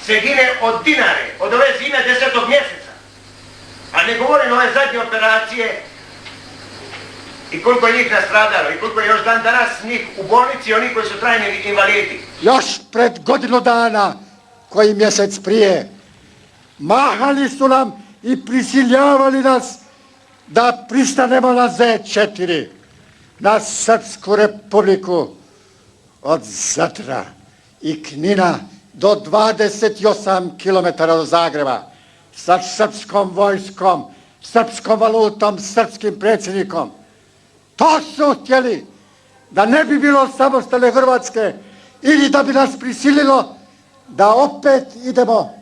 se gine od Dinare, od ove zime 10. mjeseca. A ne govorim ove zadnje operacije i koliko je njih nastradalo i koliko je još dan danas njih u bolnici i oni koji su trajni invalidi. Još pred godinu dana, koji mjesec prije, mahali su nam i prisiljavali nas da pristanemo na Z4, na Srpsku republiku od Zadra i Knina do 28 km od Zagreba, sa srpskom vojskom, srpskom valutom, srpskim predsjednikom. To su htjeli, da ne bi bilo samostalne Hrvatske ili da bi nas prisililo da opet idemo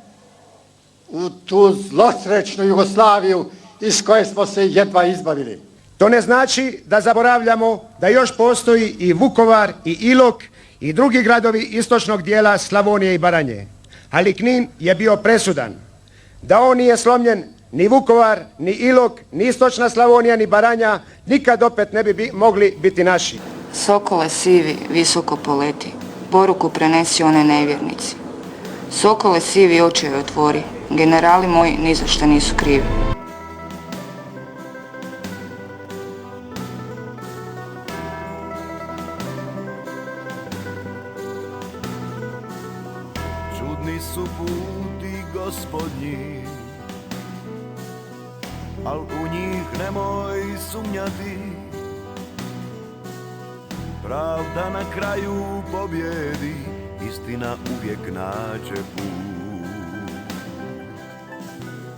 u tu zlosrećnu Jugoslaviju iz koje smo se jedva izbavili. To ne znači da zaboravljamo da još postoji i Vukovar i Ilok i drugi gradovi istočnog dijela Slavonije i Baranje. Ali Knin je bio presudan. Da on nije slomljen, ni Vukovar, ni Ilok, ni istočna Slavonija, ni Baranja nikad opet ne bi mogli biti naši. Sokole sivi, visoko poleti, poruku prenesi one nevjernici. Sokole sivi, očeve otvori, generali moji ni za šta nisu krivi. Čudni su puti gospodnji, al u njih nemoj sumnjati. Pravda na kraju pobjedi, istina uvijek nađe put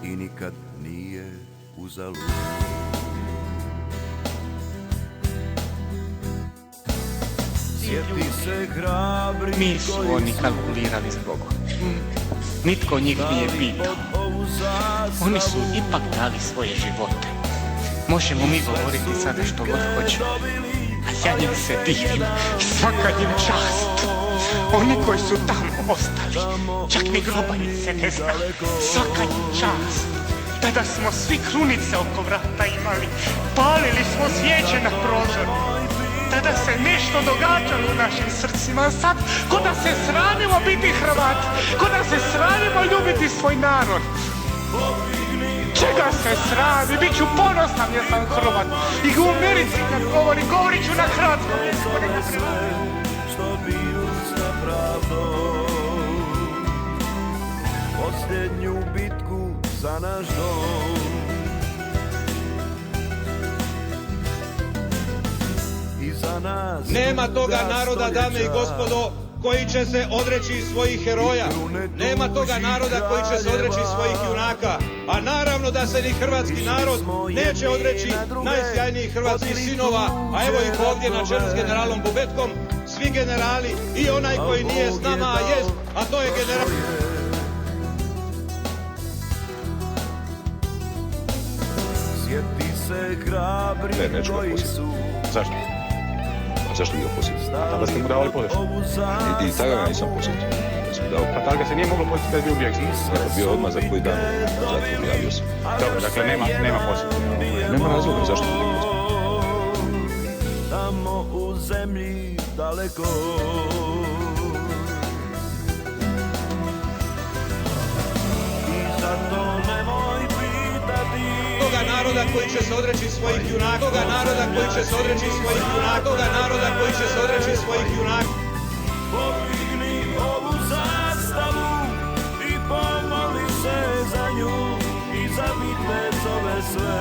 i nikad nije uzalud. Sjeti se hrabri. Nisu oni kalkulirali s Bogom. Nitko njih nije pitao. Oni su ipak dali svoje živote. Možemo mi govoriti sada što god hoćemo. A ja im se divim. Svaka im čast. Oni koji su tamo ostali. Čak ni grobanice ne zna. Svaka im čast. Tada smo svi krunice oko vrata imali. Palili smo svijeće na prozoru. Tada se nešto događalo u našim srcima. Sad, ko da se sramimo biti Hrvati. Ko da se sramimo ljubiti svoj narod. Čega se srami? Biću ponosan jer sam Hrvat. I u Americi kad govorit ću na hrvatskom. Što biju sa pravdom, posljednju bitku za naš dom. I za nas nema toga naroda, dame i gospodo, koji će se odreći svojih heroja. Nema toga naroda koji će se odreći svojih junaka. A naravno da se ni hrvatski narod neće odreći najsjajnijih hrvatskih sinova. A evo ih ovdje na čelu s generalom Bobetkom. Svi generali i onaj koji nije s nama, a jest, a to je general... sjeti se hrabri koji su... Zašto? A zašto bi ga posjetiti? Tada ste mu davali podršku. I tada ga nisam posjetio. Pa tada ga se nije moglo posjetiti da je bio bijeg. Dakle, bio odmah za koji dan u zatvoru, javio sam. Dobro, dakle nema posjetiti. Nema razloga, zašto bi ga posjetiti? Tamo u zemlji daleko. I zato nemoj pitati toga naroda koji će se odreći svojih junaka. Toga naroda koji će se odreći svojih junaka. Toga naroda koji će se odreći svojih junaka. Podigni ovu zastavu i pomoli se za nju i za vitezove sve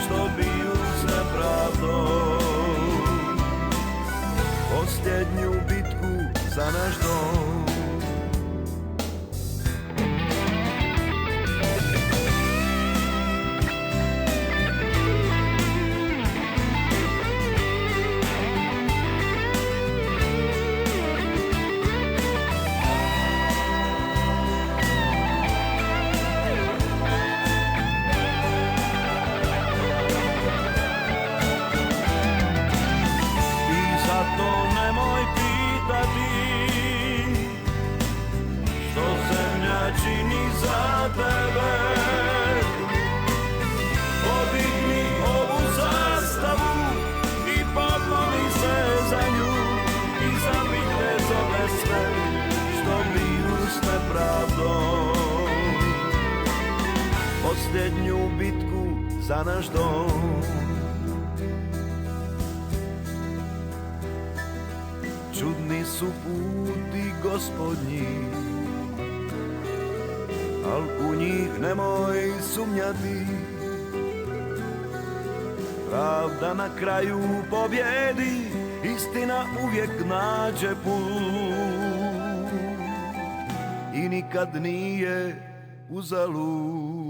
što biju s nepravdom. Posljednju bitku za naš dom. I zato nemoj pitati za naš dom. Čudni su puti gospodnji, al u njih nemoj sumnjati. Pravda na kraju pobjedi, istina uvijek nađe put i nikad nije uzalud.